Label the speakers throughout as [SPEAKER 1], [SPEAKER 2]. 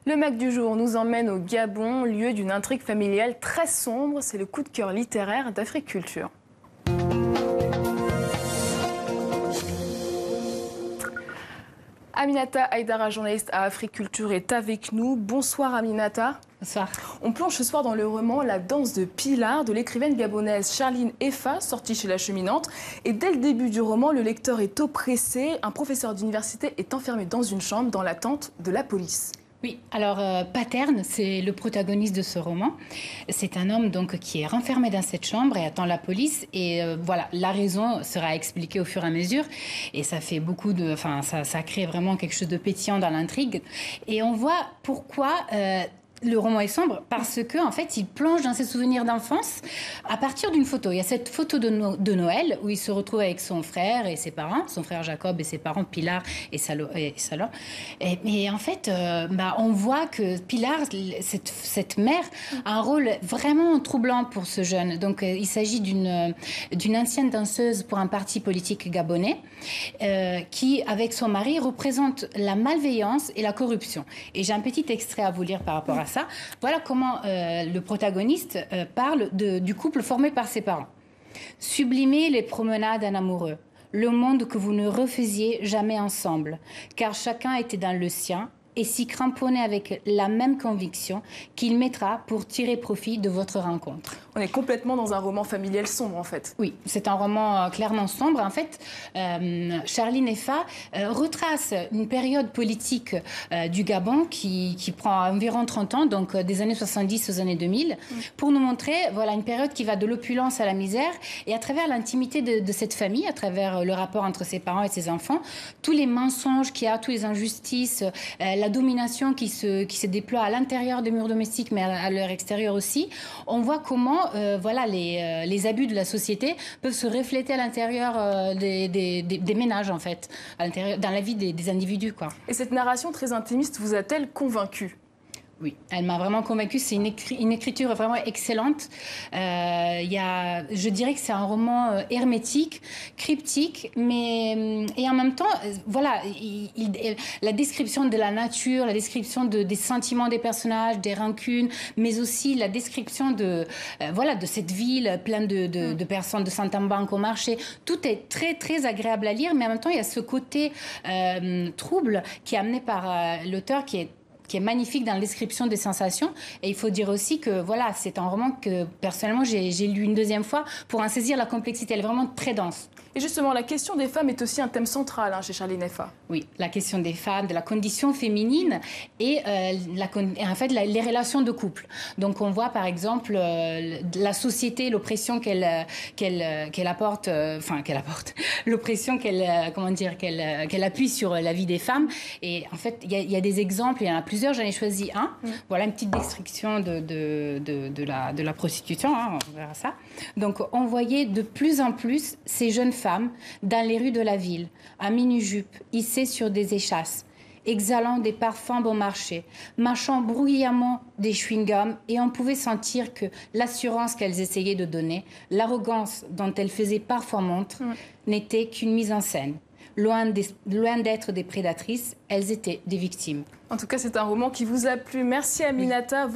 [SPEAKER 1] Le Mac du jour nous emmène au Gabon, lieu d'une intrigue familiale très sombre. C'est le coup de cœur littéraire d'Afrique Culture. Aminata Haïdara, journaliste à Afrique Culture, est avec nous. Bonsoir Aminata.
[SPEAKER 2] Bonsoir.
[SPEAKER 1] On plonge ce soir dans le roman La danse de Pilar de l'écrivaine gabonaise Charline Effa, sortie chez La Cheminante. Et dès le début du roman, le lecteur est oppressé. Un professeur d'université est enfermé dans une chambre dans l'attente de la police.
[SPEAKER 2] Oui, alors Paterne, c'est le protagoniste de ce roman. C'est un homme donc qui est renfermé dans cette chambre et attend la police. Et voilà, la raison sera expliquée au fur et à mesure. Et ça fait beaucoup de, enfin, ça crée vraiment quelque chose de pétillant dans l'intrigue. Et on voit pourquoi. Le roman est sombre parce que en fait, il plonge dans ses souvenirs d'enfance à partir d'une photo. Il y a cette photo de Noël où il se retrouve avec son frère et ses parents, son frère Jacob et ses parents Pilar et Salon. Et en fait, on voit que Pilar, cette mère, a un rôle vraiment troublant pour ce jeune. Donc, il s'agit d'une ancienne danseuse pour un parti politique gabonais qui, avec son mari, représente la malveillance et la corruption. Et j'ai un petit extrait à vous lire par rapport à ça. Voilà comment le protagoniste parle du couple formé par ses parents. Sublimez les promenades en amoureux, le monde que vous ne refaisiez jamais ensemble, car chacun était dans le sien et s'y cramponnait avec la même conviction qu'il mettra pour tirer profit de votre rencontre.
[SPEAKER 1] On est complètement dans un roman familial sombre en fait.
[SPEAKER 2] Oui, c'est un roman clairement sombre. En fait, Charline Effa retrace une période politique du Gabon qui prend environ 30 ans, donc des années 70 aux années 2000, pour nous montrer voilà, une période qui va de l'opulence à la misère et à travers l'intimité de cette famille, à travers le rapport entre ses parents et ses enfants, tous les mensonges qu'il y a, toutes les injustices, la domination qui se déploie à l'intérieur des murs domestiques, mais à leur extérieur aussi. On voit comment voilà, les abus de la société peuvent se refléter à l'intérieur des ménages, en fait, dans la vie des individus, quoi.
[SPEAKER 1] Et cette narration très intimiste vous a-t-elle convaincu ?
[SPEAKER 2] Oui, elle m'a vraiment convaincue. C'est une écriture vraiment excellente. Je dirais que c'est un roman hermétique, cryptique, et en même temps, voilà, la description de la nature, la description des sentiments des personnages, des rancunes, mais aussi la description de cette ville pleine de personnes, de saltimbanques au marché. Tout est très, très agréable à lire, mais en même temps, il y a ce côté trouble qui est amené par l'auteur qui est magnifique dans la description des sensations. Et il faut dire aussi que voilà, c'est un roman que personnellement j'ai lu une deuxième fois pour en saisir la complexité. Elle est vraiment très dense.
[SPEAKER 1] Et justement, la question des femmes est aussi un thème central chez Charline Effa.
[SPEAKER 2] Oui, la question des femmes, de la condition féminine et en fait les relations de couple. Donc on voit par exemple la société, l'oppression qu'elle apporte, l'oppression qu'elle appuie sur la vie des femmes. Et en fait, il y a des exemples, il y en a plusieurs, j'en ai choisi un. Voilà une petite description de la prostitution, on verra ça. Donc on voyait de plus en plus ces jeunes femmes dans les rues de la ville, à mini-jupe, hissées sur des échasses, exhalant des parfums bon marché, mâchant bruyamment des chewing-gums, et on pouvait sentir que l'assurance qu'elles essayaient de donner, l'arrogance dont elles faisaient parfois montre, n'était qu'une mise en scène. Loin d'être des prédatrices, elles étaient des victimes.
[SPEAKER 1] En tout cas, c'est un roman qui vous a plu. Merci Aminata. Oui.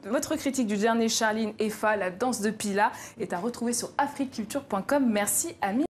[SPEAKER 1] Votre critique du dernier Charline Effa, La danse de Pilar, est à retrouver sur africulture.com. Merci Aminata.